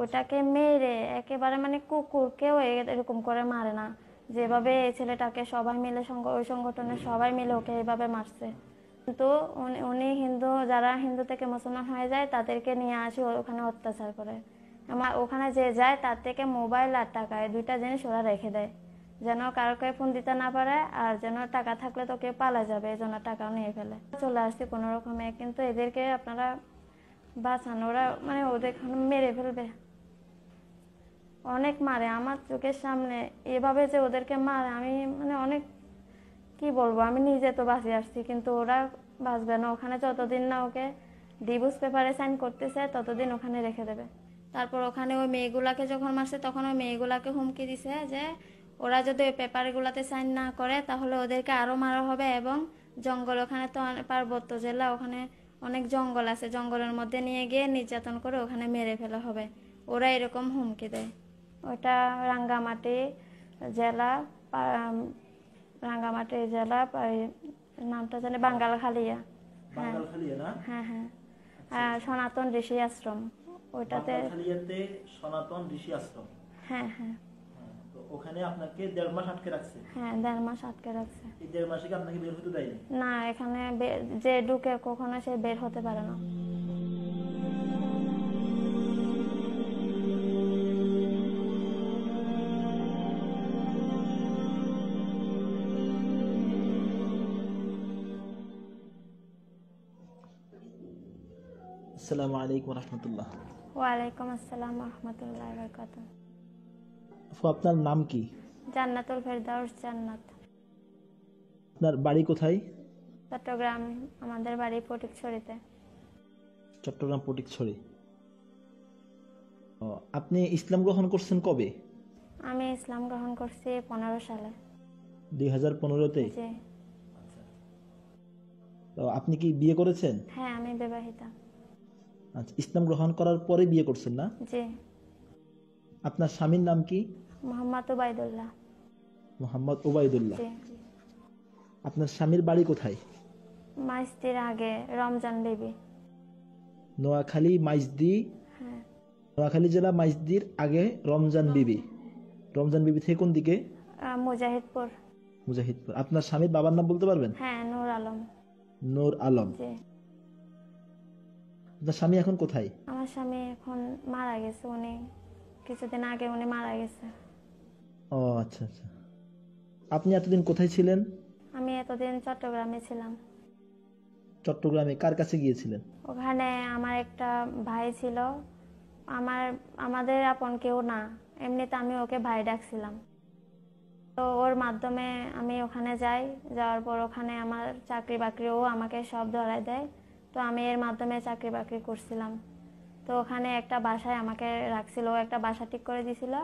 ওটাকে মেরে একেবারে মানে কুকুরকেও এরকম করে মারে না, যেভাবে এই ছেলেটাকে সবাই মিলে ওই সংগঠনের সবাই মিলে ওকে এইভাবে মারছে। কিন্তু উনি হিন্দু, যারা হিন্দু থেকে মুসলমান হয়ে যায় তাদেরকে নিয়ে আসে ওখানে অত্যাচার করে। ওখানে যে যায় তার থেকে মোবাইল আর টাকা এই দুইটা জিনিস ওরা রেখে দেয়, যেন কারোকে ফোন দিতে না পারে, আর যেন টাকা থাকলে তো কেউ পালা যাবে, এই জন্য টাকাও নিয়ে ফেলে। চলে আসছি কোনো রকমে, কিন্তু এদেরকে আপনারা বাঁচান, ওরা মানে ওদের মেরে ফেলবে। অনেক মারে আমার চোখের সামনে, এভাবে যে ওদেরকে মারে আমি মানে অনেক কি বলবো, আমি নিজে তো বাঁচে আসছি, কিন্তু ওরা বাঁচবে না। ওখানে যতদিন না ওকে ডিভোর্স পেপারে সাইন করতেছে ততদিন ওখানে রেখে দেবে। তারপর ওখানে ওই মেয়েগুলাকে যখন মারছে তখন ওই মেয়েগুলাকে হুমকি দিছে যে ওরা যদি ওই পেপারগুলোতে সাইন না করে তাহলে ওদেরকে আরও মারা হবে, এবং জঙ্গল, ওখানে তো পার্বত্য জেলা, ওখানে অনেক জঙ্গল আছে, জঙ্গলের মধ্যে নিয়ে গিয়ে নির্যাতন করে ওখানে মেরে ফেলা হবে। ওরা এরকম হুমকি দেয়। ওটা রাঙ্গামাটি জেলা, রাঙ্গামাটি জেলা, নামটা জানি বাঙ্গালখালিয়া। হ্যাঁ হ্যাঁ হ্যাঁ, সনাতন ঋষি আশ্রম ওইটাতে। সনাতন ঋষি আশ্রম। হ্যাঁ হ্যাঁ, তো ওখানে আপনাকে 1.5 মাস আটকে রাখছে? হ্যাঁ 1.5 মাস আটকে রাখছে। এই 1.5 মাসে কি আপনাকে বের হতে দেয়নি? না, এখানে যে ঢুকে কখনো সে বের হতে পারে না। আসসালামু আলাইকুম রাহমাতুল্লাহ। ওয়ালাইকুম আসসালাম রহমতুল্লাহ বারাকাতুহু। আপনার নাম কি? জান্নাতুল ফেরদাউস জান্নাত। আপনার বাড়ি কোথায়? চট্টগ্রাম, আমাদের বাড়ি ফটিকছড়িতে। চট্টগ্রাম ফটিকছড়ি। আপনি ইসলাম গ্রহণ করছেন কবে? আমি ইসলাম গ্রহণ করছি 15 সালে। 2015-তে? জি। তো আপনি কি বিয়ে করেছেন? হ্যাঁ, আমি বিবাহিতা। আচ্ছা, ইসলাম গ্রহণ করার পরে বিয়ে করছেন না? জি। আপনার স্বামীর নাম কি? মোহাম্মদ ওবায়দুল্লাহ। মোহাম্মদ ওবায়দুল্লাহ। জি। আপনার স্বামীর বাড়ি কোথায়? মাইজদির আগে রমজান বিবি। নোয়াখালী মাইজদি? হ্যাঁ। নোয়াখালী জেলা মাইজদির আগে রমজান বিবি। রমজান বিবি থেকে কোন দিকে? মুজাহিদপুর। মুজাহিদপুর। আপনার স্বামীর বাবার নাম বলতে পারবেন? হ্যাঁ, নূর আলম। নূর আলম। জি। আপনার স্বামী এখন কোথায়? আমার স্বামী এখন মারা গেছে, উনি কিছুদিন আগে উনি মারা গেছে। ও আচ্ছা আচ্ছা। আপনি এতদিন কোথায় ছিলেন? আমি এতদিন চট্টগ্রামে ছিলাম। চট্টগ্রামে কার কাছে গিয়েছিলেন? ওখানে আমার একটা ভাই ছিল, আমাদের আপন কেউ না, এমনিতে আমি ওকে ভাই ডাকছিলাম। তো ওর মাধ্যমে আমি ওখানে যাই, যাওয়ার পর ওখানে আমার চাকরি বাকরি, ও আমাকে সব ধরায় দেয়। তো আমি এর মাধ্যমে চাকরি বাকরি করছিলাম। তো ওখানে একটা বাসায় আমাকে রাখছিল, ও একটা বাসা ঠিক করে দিছিল।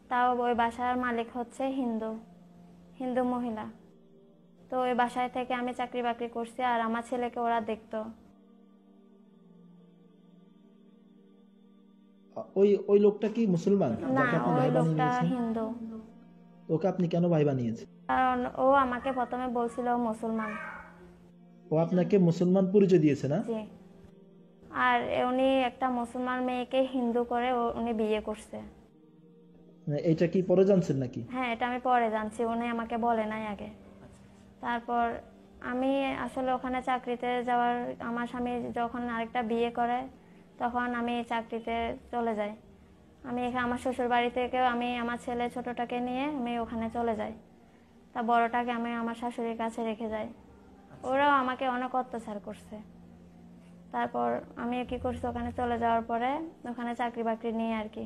তাও ওই বাসার মালিক হচ্ছে হিন্দু মহিলা। তো ওই বাসায় থেকে আমি চাকরি বাকরি করছি, আর আমার ছেলেকে ওরা দেখতো। ওই লোকটা কি মুসলমান? না, যাকে আপনি ওই ভাই বানিয়ে লোকটা নিয়েছেন? হিন্দু। ওকে আপনি কেন ভাই বানিয়েছেন? কারণ ও আমাকে প্রথমে বলছিল ও মুসলমান। ও আপনাকে মুসলমান পরিচয় দিয়েছে না? জি। আর উনি একটা মুসলমান মেয়েকে হিন্দু করে উনি বিয়ে করছে। এটা কি পরে জানছেন নাকি? হ্যাঁ, এটা আমি পরে জানছি, উনি আমাকে বলে নাই আগে। তারপর আমি আসলে ওখানে চাকরিতে যাওয়ার, আমার স্বামী যখন আরেকটা বিয়ে করে তখন আমি চাকরিতে চলে যাই। আমি এখানে আমার শ্বশুর বাড়ি থেকেও আমি আমার ছেলে ছোটটাকে নিয়ে আমি ওখানে চলে যাই। তা বড়টাকে আমি আমার শাশুড়ির কাছে রেখে যাই। ওরাও আমাকে অনেক অত্যাচার করছে। তারপর আমি কি করছি, ওখানে চলে যাওয়ার পরে ওখানে চাকরি বাকরি নিয়ে আর কি,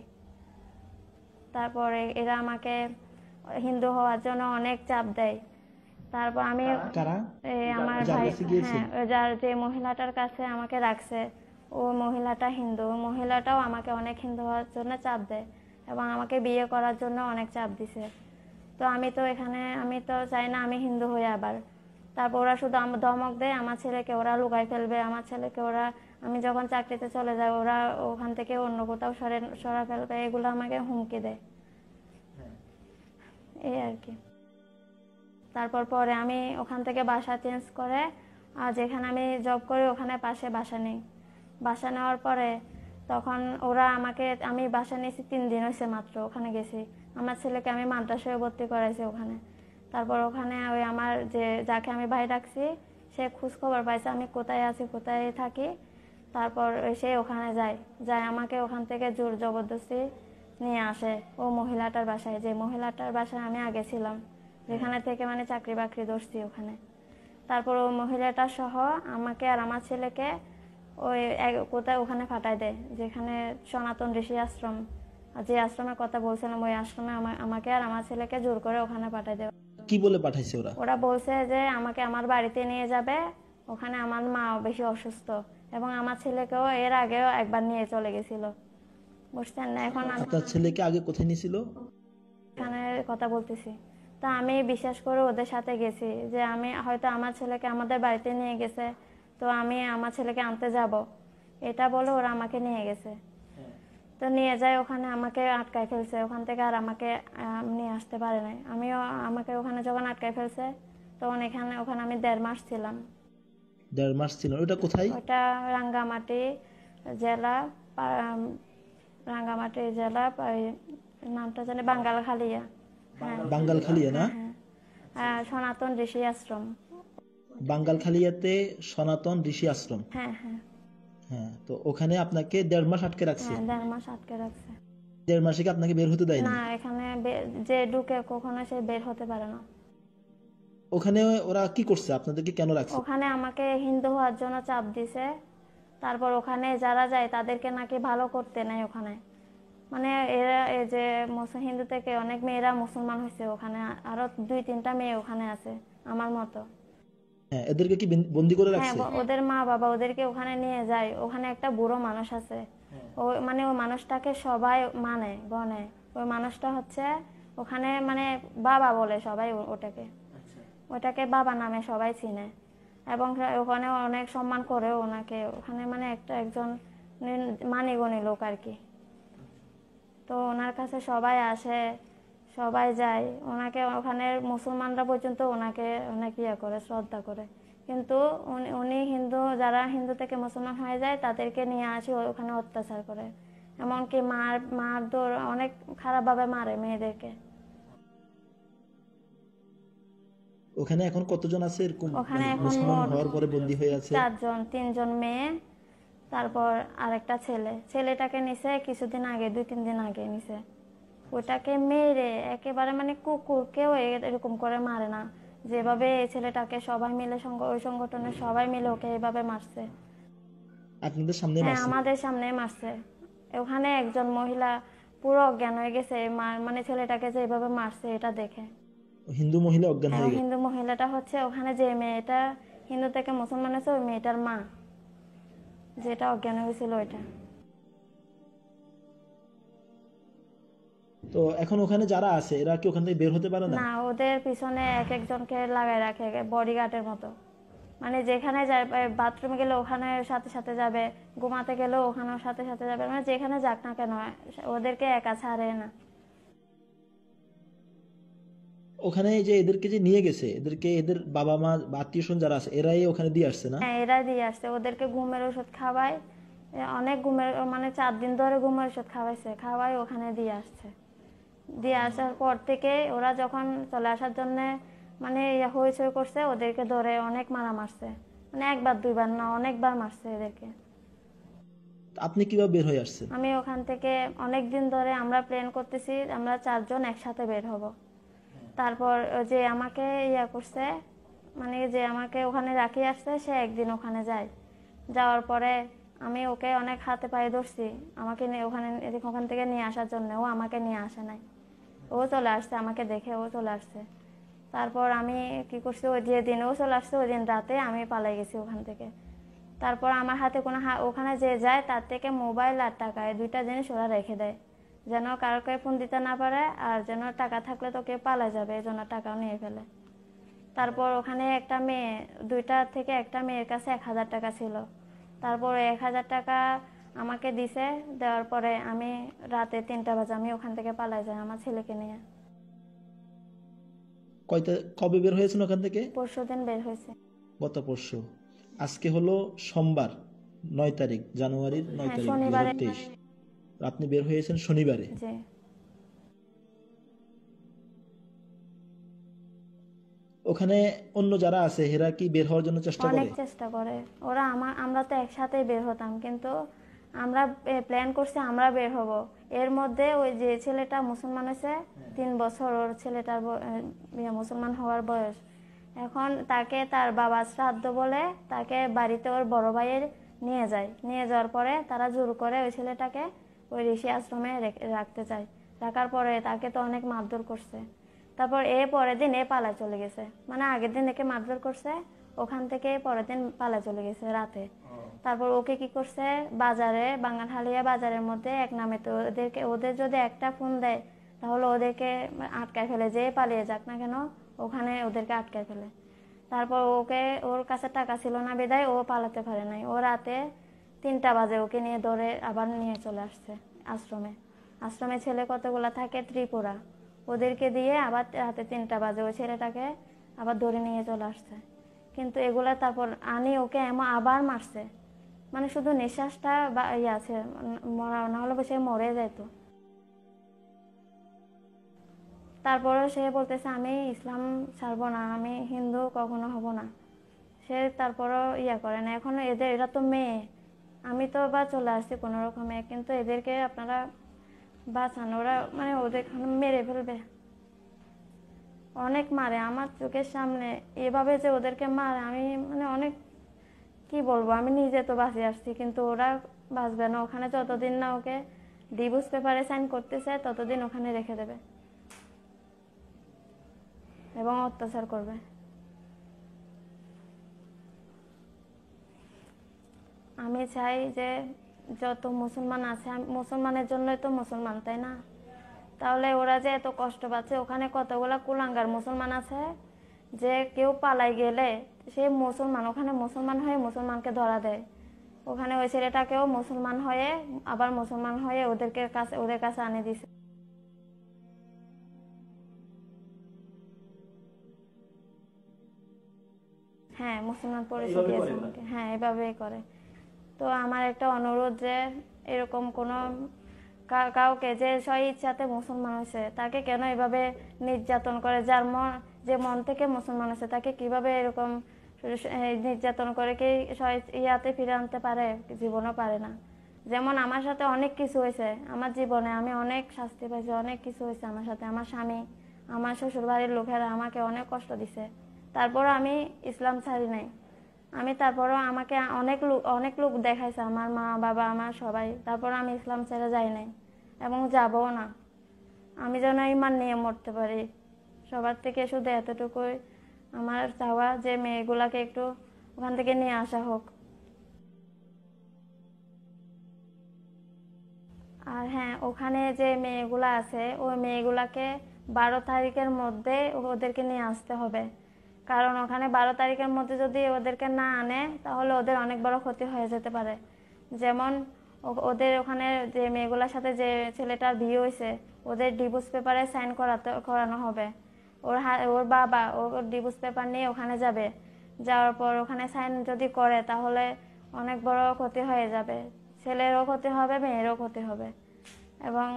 তারপরে এরা আমাকে হিন্দু হওয়ার জন্য অনেক চাপ দেয়। তারপর আমি আমার ভাই, হ্যাঁ, যার যে মহিলাটার কাছে আমাকে রাখছে, ও মহিলাটা হিন্দু, ওই মহিলাটাও আমাকে অনেক হিন্দু হওয়ার জন্য চাপ দেয় এবং আমাকে বিয়ে করার জন্য অনেক চাপ দিছে। তো আমি তো চাই না আমি হিন্দু হই আবার। তারপর ওরা শুধু ধমক দেয়, আমার ছেলেকে ওরা লুকাই ফেলবে, আমার ছেলেকে ওরা, আমি যখন চাকরিতে চলে যাই ওরা ওখান থেকে অন্য কোথাও সরা ফেলবে, এগুলো আমাকে হুমকি দেয়। এই আর কি। তারপর পরে আমি ওখান থেকে বাসা চেঞ্জ করে, আর যেখানে আমি জব করি ওখানে পাশে বাসা নেই। বাসা নেওয়ার পরে তখন ওরা আমাকে, আমি বাসা নিয়েছি 3 দিন হয়েছে মাত্র, ওখানে গেছি। আমার ছেলেকে আমি মাদ্রাসায় ভর্তি করাইছি ওখানে। তারপর ওখানে ওই আমার যাকে আমি ভাই ডাকছি, সে খোঁজ খবর পাইছে আমি কোথায় আছি, কোথায় থাকি। তারপর সে ওখানে যায় আমাকে ওখান থেকে জোর জবরদস্তি নিয়ে আসে ও মহিলাটার বাসায়, যে মহিলাটার বাসায় আমি আগে ছিলাম, যেখানে থেকে মানে চাকরি বাকরি ধরছি ওখানে। তারপর ও মহিলাটা সহ আমাকে আর আমার ছেলেকে ওই কোথায় ওখানে পাঠায় দেয়, যেখানে সনাতন ঋষি আশ্রম, যে আশ্রমের কথা বলছিলাম, ওই আশ্রমে আমাকে আর আমার ছেলেকে জোর করে ওখানে পাঠায় দেয়। কি বলে পাঠাইছে ওরা? ওরা বলছে যে আমাকে আমার বাড়িতে নিয়ে যাবে, ওখানে আমার মা বেশি অসুস্থ, এবং আমার ছেলেকেও এর আগেও একবার নিয়ে চলে গেছিল, বুঝছেন না? এখন আমি আপনার ছেলেকে আগে কোথায় নিয়েছিল? এখানে কথা বলতেছি, তা আমি বিশ্বাস করে ওদের সাথে গেছি যে আমি হয়তো আমার ছেলেকে আমাদের বাড়িতে নিয়ে গেছে, তো আমি আমার ছেলেকে আনতে যাব, এটা বলে ওরা আমাকে নিয়ে গেছে। তো নিয়ে যায় ওখানে আমাকে আটকায় ফেলছে, ওখান থেকে আর আমাকে নিয়ে আসতে পারে নাই। আমাকে ওখানে যখন আটকায় ফেলছে, তখন ওখানে আমি 1.5 মাস ছিলাম। 1.5 মাস ছিল। ওটা কোথায়? ওটা রাঙ্গামাটি জেলা, রাঙ্গামাটি জেলা, নামটা জানি বাঙ্গালখালিয়া। হ্যাঁ, বাঙ্গালখালিয়া না? হ্যাঁ, সনাতন ঋষি আশ্রম। বাঙ্গালখালিয়াতে সনাতন ঋষি আশ্রম। হ্যাঁ হ্যাঁ হ্যাঁ, তো ওখানে আপনাকে 1.5 মাস আটকে রাখছে। হ্যাঁ, 1.5 মাস আটকে রাখছে। 1.5 মাসে কি আপনাকে বের হতে দেয়নি? না, এখানে যে ঢুকে কখনো সে বের হতে পারে না। ওখানে ওরা কি করছে, আপনাদেরকে কেন রাখছে? ওখানে আমাকে হিন্দু হওয়ার জন্য চাপ দিছে। তারপর ওখানে যারা যায় তাদেরকে নাকি ভালো করতে নেই ওখানে, মানে এরা এই যে হিন্দু থেকে অনেক মেয়েরা মুসলমান হয়েছে ওখানে, আরো 2-3টা মেয়ে ওখানে আছে আমার মতো। হ্যাঁ, এদেরকে কি বন্দি করে হ্যাঁ, রাখছে? ওদের মা বাবা ওদেরকে ওখানে নিয়ে যায়। ওখানে একটা বুড়ো মানুষ আছে, মানে ওই মানুষটাকে সবাই মানে গনে। ওই মানুষটা হচ্ছে ওখানে মানে বাবা বলে সবাই ওটাকে বাবা নামে সবাই চিনে, এবং ওখানে অনেক সম্মান করে ওনাকে। ওখানে মানে একজন মানিগণী লোক আর কি। তো ওনার কাছে সবাই আসে, সবাই যায় ওনাকে, ওখানে মুসলমানরা পর্যন্ত ওনাকে অনেক করে, শ্রদ্ধা করে। কিন্তু উনি যারা হিন্দু থেকে মুসলমান হয়ে যায় তাদেরকে নিয়ে আসি ওখানে অত্যাচার করে, এমনকি মারধর অনেক খারাপভাবে মারে মেয়েদেরকে। ওখানে এখন কতজন আছে এরকম ওখানে এখন মুসলমান হওয়ার পরে বন্দী হয়ে আছে? 4 জন, 3 জন মেয়ে, তারপর আরেকটা ছেলেটাকে নিছে কিছুদিন আগে, 2-3 দিন আগে নিছে। ওটাকে মেরে একেবারে মানে কুকুরকেও এরকম করে মারে না, যেভাবে এই ছেলেটাকে সবাই মিলে ওই সংগঠনের সবাই মিলে ওকে এইভাবে মারছে। আপনাদের সামনে হ্যাঁ, মারছে? আমাদের সামনে মারছে। ওখানে একজন মহিলা পুরো অজ্ঞান হয়ে গেছে, মানে ছেলেটাকে যে এইভাবে মারছে এটা দেখে। হিন্দু মহিলা অজ্ঞান হ্যাঁ, হয়ে গেছে? হিন্দু মহিলাটা হচ্ছে ওখানে যে মেয়েটা হিন্দু থেকে মুসলমান হয়েছে, ওই মেয়েটার মা, যেটা অজ্ঞান হয়েছিল ওইটা। তো এখন ওখানে যারা আছে এরা কি ওখান থেকে বের হতে পারে না? না, ওদের পিছনে একজনকে লাগাই রাখে বডিগার্ডের মতো, মানে যেখানে যায়, বাথরুমে গেলে ওখানে সাথে সাথে যাবে, ঘুমাতে গেলেও ওখানেও সাথে সাথে যাবে, মানে যেখানে যাক না কেন ওদেরকে একা ছাড়ে না। ওখানে যে এদেরকে যে নিয়ে গেছে, এদের বাবা মা বা আত্মীয় স্বজন যারা আছে এরাই ওখানে দিয়ে আসছে না? হ্যাঁ, এরা দিয়ে আসছে, ওদেরকে ঘুমের ওষুধ খাওয়ায়, অনেক ঘুমের মানে 4 দিন ধরে ঘুমের ওষুধ খাওয়াই ওখানে দিয়ে আসছে। দিয়ে আসার পর থেকে ওরা যখন চলে আসার জন্য মানে হইচই করছে, ওদেরকে ধরে অনেক মারা মারছে, মানে 1-2বার না, অনেকবার মারছে এদেরকে। আপনি কিভাবে বের হয়ে আসছেন? আমি ওখান থেকে অনেক দিন ধরে আমরা প্ল্যান করতেছি, আমরা 4 জন একসাথে বের হব। তারপর যে আমাকে করছে, মানে যে আমাকে ওখানে রাখিয়ে আসছে, সে একদিন ওখানে যাওয়ার পরে আমি ওকে অনেক হাতে পায়ে ধরছি আমাকে ওখান থেকে নিয়ে আসার জন্য। ও আমাকে নিয়ে আসে নাই, ও চলে আসছে, আমাকে দেখে ও চলে আসছে। তারপর আমি কি করছি, ওই যেদিন ও চলে আসছে ওই দিন রাতে আমি পালাই গেছি ওখান থেকে। তারপর আমার হাতে কোনো ওখানে যে যায় তার থেকে মোবাইল আর টাকা, এই 2টা জিনিস ওরা রেখে দেয়, যেন কাউকে ফোন দিতে না পারে, আর যেন টাকা থাকলে তো কেউ পালা যাবে, এই জন্য টাকাও নিয়ে ফেলে। তারপর ওখানে একটা মেয়ে, 2টা থেকে একটা মেয়ের কাছে 1000 টাকা ছিল। তারপর 1000 টাকা আমাকে দিছে, দেওয়ার পরে আমি রাতে 3টা বাজে আমি ওখান থেকে পালাই যাই আমার ছেলেকে নিয়ে। কবে বের হয়েছেন ওখান থেকে? পরশুদিন বের হয়েছে। গত পরশু। আজকে হলো সোমবার, 9 তারিখ, জানুয়ারির 9 হ্যাঁ তারিখ শনিবারে। 2023। আপনি বের হয়েছেন শনিবারে। জি। ওখানে অন্য যারা আছে এরা কি বের হওয়ার জন্য চেষ্টা অনেক করে? চেষ্টা করে ওরা। আমরা তো একসাথেই বের হতাম, কিন্তু আমরা প্ল্যান করছি আমরা বের হব। এর মধ্যে ওই যে ছেলেটা মুসলমান হয়েছে 3 বছর, ওর ছেলেটার মুসলমান হওয়ার বয়স। এখন তাকে তার বাবা শ্রাদ্ধ বলে তাকে বাড়িতে ওর বড় ভাইয়ের নিয়ে যায়। নিয়ে যাওয়ার পরে তারা জোর করে ওই ছেলেটাকে ওই ঋষি আশ্রমে রাখতে চায়। রাখার পরে তাকে তো অনেক মারধর করছে। তারপর পরের দিন পালায় চলে গেছে, মানে আগের দিন একে মারধর করছে, ওখান থেকে পরের দিন পালায় চলে গেছে রাতে। তারপর ওকে কি করছে, বাজারে বাঙ্গানহালিয়া বাজারের মধ্যে এক নামে, তো ওদের যদি একটা ফোন দেয় তাহলে ওদেরকে আটকায় ফেলে, যে পালিয়ে যাক না কেন ওখানে ওদেরকে আটকায় ফেলে। তারপর ওর কাছে টাকা ছিল না বিদায় ও পালাতে পারে নাই। ও রাতে 3টা বাজে ওকে নিয়ে ধরে আবার নিয়ে চলে আসছে আশ্রমে। আশ্রমে ছেলে কতগুলা থাকে ত্রিপুরা, ওদেরকে দিয়ে আবার রাতে 3টা বাজে ওই ছেলেটাকে আবার ধরে নিয়ে চলে আসছে। কিন্তু এগুলা তারপর ওকে এমন আবার মারছে, মানে শুধু নিঃশ্বাসটা বা আছে, মরা না হলে সে মরে যাইতো। তারপরে সে বলতেছে আমি ইসলাম ছাড়বো না, আমি হিন্দু কখনো হব না। সে তারপরও করে না। এখন এরা তো মেয়ে, আমি তো বা চলে আসছি কোনো রকমে, কিন্তু এদেরকে আপনারা বাঁচান, ওরা মানে ওদের মেরে ফেলবে। অনেক মারে আমার চোখের সামনে, এভাবে যে ওদেরকে মারে আমি মানে অনেক কি বলবো, আমি নিজে তো বাঁচে আসছি, কিন্তু ওরা বাঁচবে না। ওখানে যতদিন না ওকে ডিভোর্স পেপারে সাইন করতেছে ততদিন ওখানে রেখে দেবে এবং অত্যাচার করবে। আমি চাই যে যত মুসলমান আছে, মুসলমানের জন্যই তো মুসলমান, তাই না? তাহলে ওরা যে এত কষ্ট পাচ্ছে, ওখানে কতগুলা কুলাঙ্গার মুসলমান আছে যে কেউ পালাই গেলে সে মুসলমান, ওখানে মুসলমান হয়ে মুসলমানকে ধরা দেয়। ওখানে ওই ছেলেটাকেও মুসলমান হয়ে আবার মুসলমান হয়ে ওদের কাছে আনে দিছে। হ্যাঁ মুসলমান পরিচয় দিয়েছে আমাকে, হ্যাঁ এভাবেই করে। তো আমার একটা অনুরোধ যে এরকম কোনো কাউকে যে ইচ্ছাতে মুসলমান হয়েছে তাকে কেন এভাবে নির্যাতন করে, যার যে মন থেকে মুসলমান হয়েছে তাকে কিভাবে এরকম নির্যাতন করে কি ইয়াতে ফিরে আনতে পারে? জীবনও পারে না। যেমন আমার সাথে অনেক কিছু হয়েছে আমার জীবনে, আমি অনেক শাস্তি পাইছি, অনেক কিছু হয়েছে আমার সাথে। আমার স্বামী, আমার শ্বশুর বাড়ির লোকেরা আমাকে অনেক কষ্ট দিছে, তারপর আমি ইসলাম ছাড়ি নাই। আমি তারপরও আমাকে অনেক লোক দেখাইছে, আমার মা বাবা আমার সবাই, তারপর আমি ইসলাম ছেড়ে যাই নাই এবং যাবও না। আমি যেন ইমান নিয়ে মরতে পারি। সবার থেকে শুধু এতটুকুই আমার চাওয়া যে মেয়েগুলাকে একটু ওখান থেকে নিয়ে আসা হোক। আর হ্যাঁ, ওখানে যে মেয়েগুলা আছে ওই মেয়েগুলাকে 12 তারিখের মধ্যে ওদেরকে নিয়ে আসতে হবে। কারণ ওখানে 12 তারিখের মধ্যে যদি ওদেরকে না আনে তাহলে ওদের অনেক বড় ক্ষতি হয়ে যেতে পারে। যেমন ওদের ওখানে যে মেয়েগুলোর সাথে যে ছেলেটার বিয়ে হয়েছে ওদের ডিভোর্স পেপারে সাইন করানো হবে। ওর বাবা ওর ডিভোর্স পেপার নিয়ে ওখানে যাবে, যাওয়ার পর ওখানে সাইন যদি করে তাহলে অনেক বড় ক্ষতি হয়ে যাবে। ছেলেরও ক্ষতি হবে, মেয়েরও ক্ষতি হবে। এবং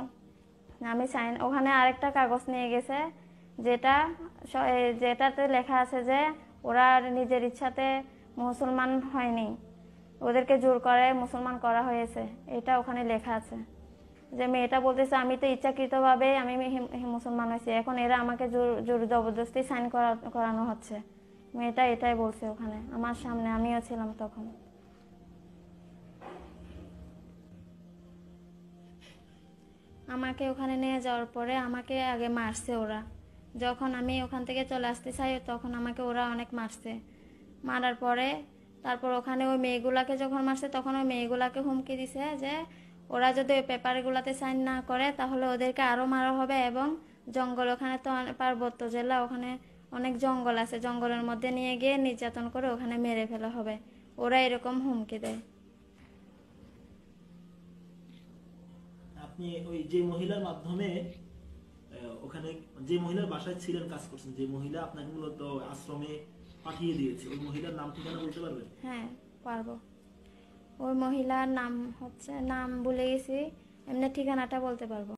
আমি ওখানে আরেকটা কাগজ নিয়ে গেছে যেটাতে লেখা আছে যে ওরা নিজের ইচ্ছাতে মুসলমান হয়নি, ওদেরকে জোর করে মুসলমান করা হয়েছে। এটা ওখানে লেখা আছে যে মেয়েটা বলতেছে আমি তো ইচ্ছাকৃতভাবে আমি মুসলমান হয়েছি, এখন এরা আমাকে জোর জবরদস্তি সাইন করানো হচ্ছে। মেয়েটা এটাই বলছে ওখানে আমার সামনে, আমিও ছিলাম তখন। আমাকে ওখানে নিয়ে যাওয়ার পরে আমাকে আগে মারছে ওরা। যখন আমি ওখান থেকে চলে আসতে চাই তখন আমাকে ওরা অনেক মারছে। মারার পরে তারপর ওখানে ওই মেয়েগুলাকে যখন মারছে তখন ওই মেয়েগুলাকে হুমকি দিছে যে ওরা যদি ওই পেপারগুলোতে সাইন না করে তাহলে ওদেরকে আরও মারা হবে। এবং জঙ্গল, ওখানে তো পার্বত্য জেলা, ওখানে অনেক জঙ্গল আছে, জঙ্গলের মধ্যে নিয়ে গিয়ে নির্যাতন করে ওখানে মেরে ফেলা হবে। ওরা এরকম হুমকি দেয়। আপনি ওই যে মহিলার মাধ্যমে ওখানে যে মহিলার বাসায় ছিলেন, কাজ করছেন, যে মহিলা আপনাকে মূলত আশ্রমে পাঠিয়ে দিয়েছে, ওই মহিলার নাম ঠিকানা বলতে পারবেন? হ্যাঁ পারবো। ওই মহিলার নাম ভুলে গেছি, এমনি ঠিকানাটা বলতে পারবো।